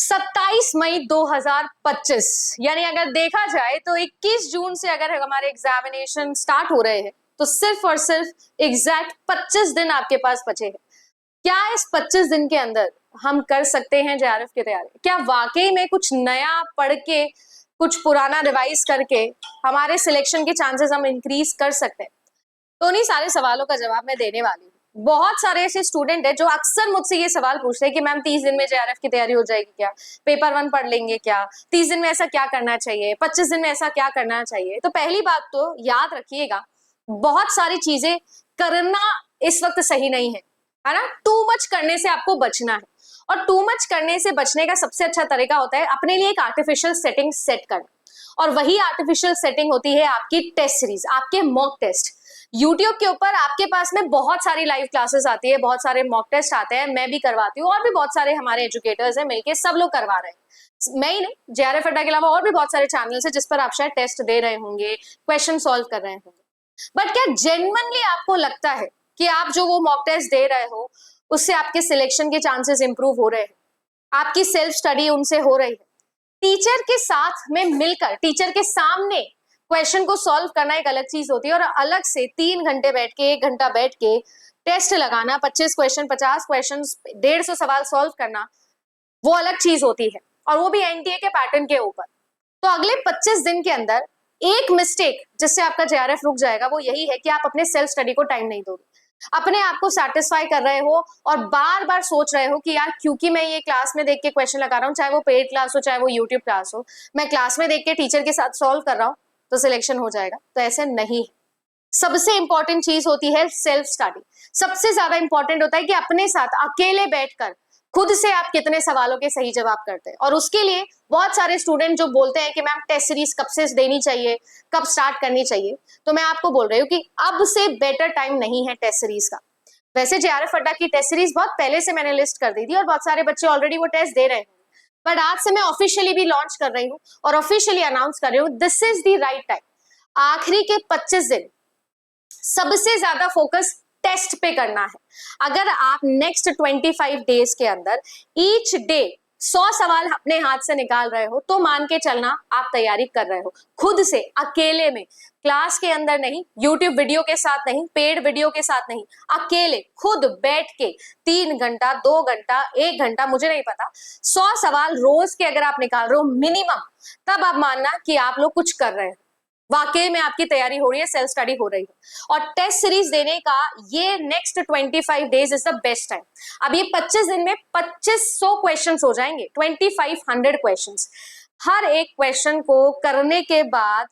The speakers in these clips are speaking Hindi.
27 मई 2025 यानी अगर देखा जाए तो 21 जून से अगर हमारे एग्जामिनेशन स्टार्ट हो रहे हैं तो सिर्फ और सिर्फ एग्जैक्ट 25 दिन आपके पास बचे हैं। क्या इस 25 दिन के अंदर हम कर सकते हैं जेआरएफ की तैयारी? क्या वाकई में कुछ नया पढ़ के, कुछ पुराना रिवाइज करके हमारे सिलेक्शन के चांसेस हम इंक्रीज कर सकते हैं? तो उन्हीं सारे सवालों का जवाब मैं देने वाली हूँ। बहुत सारे ऐसे स्टूडेंट है जो अक्सर मुझसे ये सवाल पूछते हैं कि मैम 30 दिन में जेआरएफ की तैयारी हो जाएगी क्या? पेपर 1 पढ़ लेंगे क्या? 30 दिन में ऐसा क्या करना चाहिए? 25 दिन में ऐसा क्या करना चाहिए? तो पहली बात तो याद रखिएगा, बहुत सारी चीजें करना इस वक्त सही नहीं है ना? टू मच करने से आपको बचना है, और टू मच करने से बचने का सबसे अच्छा तरीका होता है अपने लिए एक आर्टिफिशियल सेटिंग सेट करना, और वही आर्टिफिशियल सेटिंग होती है आपकी टेस्ट सीरीज, आपके मॉक टेस्ट। यूट्यूब के ऊपर आपके पास में बहुत सारी लाइव क्लासेस आती है, बहुत सारे मॉक टेस्ट आते हैं, मैं भी करवाती हूँ और भी बहुत सारे हमारे एजुकेटर्स हैं, मिलके सब लोग करवा रहे हैं। मैं ही नहीं, जेआरएफ अड्डा के अलावा और भी बहुत सारे चैनल्स हैं जिस पर आप शायद टेस्ट दे रहे होंगे, क्वेश्चन सॉल्व कर रहे होंगे। बट क्या जेन्युइनली आपको लगता है कि आप जो वो मॉक टेस्ट दे रहे हो उससे आपके सिलेक्शन के चांसेस इंप्रूव हो रहे हैं? आपकी सेल्फ स्टडी उनसे हो रही है? टीचर के साथ में मिलकर, टीचर के सामने क्वेश्चन को सॉल्व करना एक अलग चीज होती है, और अलग से 3 घंटे बैठ के, 1 घंटा बैठ के टेस्ट लगाना, 25 क्वेश्चन, 50 क्वेश्चन, 150 सवाल सॉल्व करना, वो अलग चीज होती है, और वो भी एनटीए के पैटर्न के ऊपर। तो अगले 25 दिन के अंदर एक मिस्टेक जिससे आपका जेआरएफ रुक जाएगा वो यही है कि आप अपने सेल्फ स्टडी को टाइम नहीं दोगे, अपने आप को सेटिस्फाई कर रहे हो और बार बार सोच रहे हो कि यार क्योंकि मैं ये क्लास में देख के क्वेश्चन लगा रहा हूँ, चाहे वो पेड क्लास हो चाहे वो यूट्यूब क्लास हो, मैं क्लास में देख के टीचर के साथ सॉल्व कर रहा हूँ तो सिलेक्शन हो जाएगा। तो ऐसे नहीं है। सबसे इंपॉर्टेंट चीज होती है सेल्फ स्टडी। सबसे ज्यादा इंपॉर्टेंट होता है कि अपने साथ अकेले बैठकर खुद से आप कितने सवालों के सही जवाब करते हैं। और उसके लिए बहुत सारे स्टूडेंट जो बोलते हैं कि मैम टेस्ट सीरीज कब से देनी चाहिए, कब स्टार्ट करनी चाहिए, तो मैं आपको बोल रही हूँ कि अब से बेटर टाइम नहीं है टेस्ट सीरीज का। वैसे जेआरएफ अड्डा की टेस्ट सीरीज बहुत पहले से मैंने लिस्ट कर दी थी और बहुत सारे बच्चे ऑलरेडी वो टेस्ट दे रहे हैं, बट आज से मैं ऑफिशियली भी लॉन्च कर रही हूँ और ऑफिशियली अनाउंस कर रही हूँ, this is the right time. आखिरी के 25 दिन सबसे ज्यादा फोकस टेस्ट पे करना है। अगर आप नेक्स्ट 25 डेज के अंदर ईच डे 100 सवाल अपने हाथ से निकाल रहे हो तो मान के चलना आप तैयारी कर रहे हो खुद से, अकेले में, क्लास के अंदर नहीं, यूट्यूब वीडियो के साथ नहीं, पेड वीडियो के साथ नहीं, अकेले खुद बैठ के 3 घंटा, 2 घंटा, 1 घंटा, मुझे नहीं पता, 100 सवाल रोज के अगर आप निकाल रहे हो मिनिमम, तब आप मानना कि आप लोग कुछ कर रहे हैं, वाकई में आपकी तैयारी हो रही है, सेल्फ स्टडी हो रही है। और टेस्ट सीरीज देने का ये next 25 days is the best time. अब ये 25 दिन में 2500 क्वेश्चंस हो जाएंगे, 2500 क्वेश्चंस। हर एक क्वेश्चन को करने के बाद,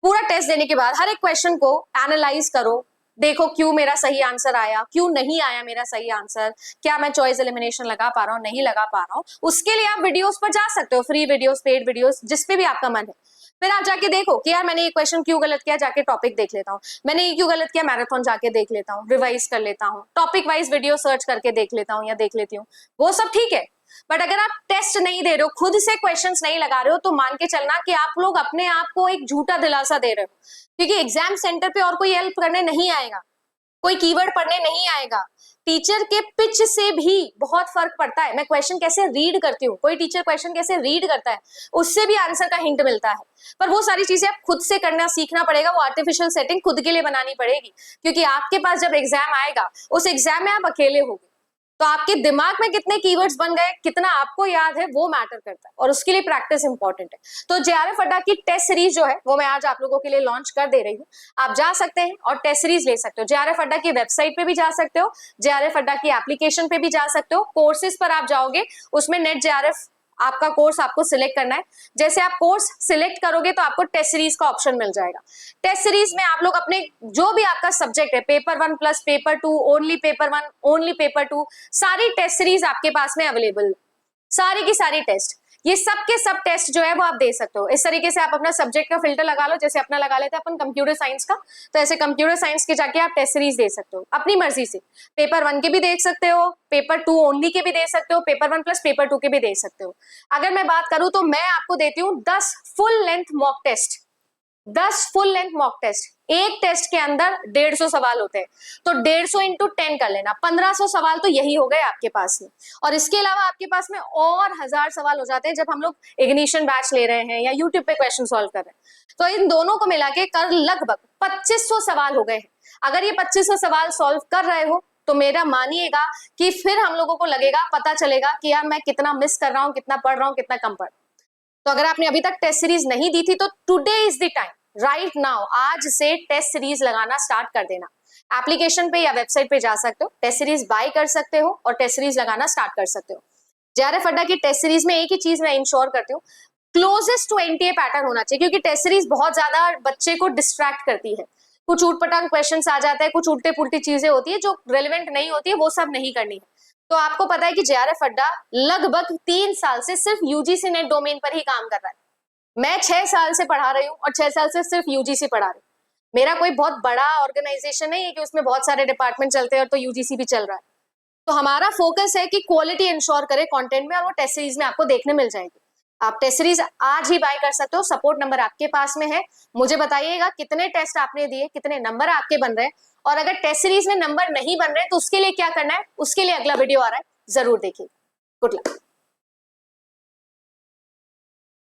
पूरा टेस्ट देने के बाद, हर एक क्वेश्चन को एनालाइज करो, देखो क्यों मेरा सही आंसर आया, क्यों नहीं आया मेरा सही आंसर, क्या मैं चॉइस एलिमिनेशन लगा पा रहा हूँ, नहीं लगा पा रहा हूँ। उसके लिए आप वीडियोस पर जा सकते हो, फ्री वीडियोस, पेड वीडियोस, जिस पे भी आपका मन है। फिर आप जाके देखो कि यार मैंने ये क्वेश्चन क्यों गलत किया, जाके टॉपिक देख लेता हूँ, मैंने ये क्यों गलत किया, मैराथन जाके देख लेता हूँ, रिवाइज कर लेता हूँ, टॉपिक वाइज वीडियो सर्च करके देख लेता हूँ या देख लेती हूँ, वो सब ठीक है। बट अगर आप टेस्ट नहीं दे रहे हो, खुद से क्वेश्चंस नहीं लगा रहे हो, तो मान के चलना कि आप लोग अपने आप को एक झूठा दिलासा दे रहे हो, क्योंकि एग्जाम सेंटर पे और कोई हेल्प करने नहीं आएगा, कोई कीवर्ड पढ़ने नहीं आएगा। टीचर के पिच से भी बहुत फर्क पड़ता है, मैं क्वेश्चन कैसे रीड करती हूँ, कोई टीचर क्वेश्चन कैसे रीड करता है, उससे भी आंसर का हिंट मिलता है। पर वो सारी चीजें आप खुद से करना सीखना पड़ेगा, वो आर्टिफिशियल सेटिंग खुद के लिए बनानी पड़ेगी, क्योंकि आपके पास जब एग्जाम आएगा, उस एग्जाम में आप अकेले होगे, तो आपके दिमाग में कितने कीवर्ड्स बन गए, कितना आपको याद है, वो मैटर करता है, और उसके लिए प्रैक्टिस इंपॉर्टेंट है। तो जेआरएफ अड्डा की टेस्ट सीरीज जो है वो मैं आज आप लोगों के लिए लॉन्च कर दे रही हूँ। आप जा सकते हैं और टेस्ट सीरीज ले सकते हो, जेआरएफ अड्डा की वेबसाइट पे भी जा सकते हो, जेआरएफ अड्डा की एप्लीकेशन पे भी जा सकते हो, कोर्सेज पर आप जाओगे, उसमें नेट जेआरएफ आपका कोर्स आपको सिलेक्ट करना है। जैसे आप कोर्स सिलेक्ट करोगे तो आपको टेस्ट सीरीज का ऑप्शन मिल जाएगा। टेस्ट सीरीज में आप लोग अपने जो भी आपका सब्जेक्ट है, paper 1 plus paper 2, only paper 1, only paper 2, सारी टेस्ट सीरीज आपके पास में अवेलेबल है, सारी की सारी टेस्ट, ये सब के सब टेस्ट जो है वो आप दे सकते हो। इस तरीके से आप अपना सब्जेक्ट का फिल्टर लगा लो, जैसे अपना लगा लेते हैं अपन कंप्यूटर साइंस का, तो ऐसे कंप्यूटर साइंस के जाके आप टेस्ट सीरीज दे सकते हो अपनी मर्जी से। पेपर 1 के भी देख सकते हो, पेपर 2 ओनली के भी दे सकते हो, पेपर 1 प्लस पेपर 2 के भी दे सकते हो। अगर मैं बात करूं तो मैं आपको देती हूँ 10 full length mock test, 10 full length mock test, एक टेस्ट के अंदर 150 सवाल होते हैं, तो 150 इंटू 10 कर लेना, 1500 सवाल तो यही हो गए आपके पास में। और इसके अलावा आपके पास में और 1000 सवाल हो जाते हैं जब हम लोग इग्निशन बैच ले रहे हैं या यूट्यूब पे क्वेश्चन सॉल्व कर रहे हैं। तो इन दोनों को मिला के कर लगभग 2500 सवाल हो गए हैं। अगर ये 2500 सवाल सॉल्व कर रहे हो तो मेरा मानिएगा कि फिर हम लोगों को लगेगा, पता चलेगा कि यार मैं कितना मिस कर रहा हूँ, कितना पढ़ रहा हूँ, कितना कम पढ़। तो अगर आपने अभी तक टेस्ट सीरीज नहीं दी थी तो today is the time, right now, आज से टेस्ट सीरीज लगाना स्टार्ट कर देना। एप्लीकेशन पे या वेबसाइट पे जा सकते हो, टेस्ट सीरीज बाय कर सकते हो और टेस्ट सीरीज लगाना स्टार्ट कर सकते हो। जेआरएफ अड्डा की टेस्ट सीरीज में एक ही चीज मैं इंश्योर करती हूँ, क्लोजेस्ट टू एनटीए पैटर्न होना चाहिए, क्योंकि टेस्ट सीरीज बहुत ज्यादा बच्चे को डिस्ट्रैक्ट करती है। कुछ ऊटपटांग क्वेश्चंस आ जाते हैं, कुछ उल्टे पुल्टी चीजें होती है जो रेलिवेंट नहीं होती है, वो सब नहीं करनी है। तो आपको पता है कि जेआरएफ अड्डा लगभग 3 साल से सिर्फ यूजीसी नेट डोमेन पर ही काम कर रहा है। मैं 6 साल से पढ़ा रही हूँ और 6 साल से सिर्फ यूजीसी पढ़ा रही हूँ। मेरा कोई बहुत बड़ा ऑर्गेनाइजेशन नहीं है कि उसमें बहुत सारे डिपार्टमेंट चलते हैं और तो यूजीसी भी चल रहा है। तो हमारा फोकस है कि क्वालिटी इंश्योर करे कंटेंट में, और वो टेस्ट सीरीज में आपको देखने मिल जाएगी। आप टेस्ट सीरीज आज ही बाय कर सकते हो, सपोर्ट नंबर आपके पास में है। मुझे बताइएगा कितने टेस्ट आपने दिए, कितने नंबर आपके बन रहे हैं, और अगर टेस्ट सीरीज में नंबर नहीं बन रहे तो उसके लिए क्या करना है, उसके लिए अगला वीडियो आ रहा है, जरूर देखिए। Good luck.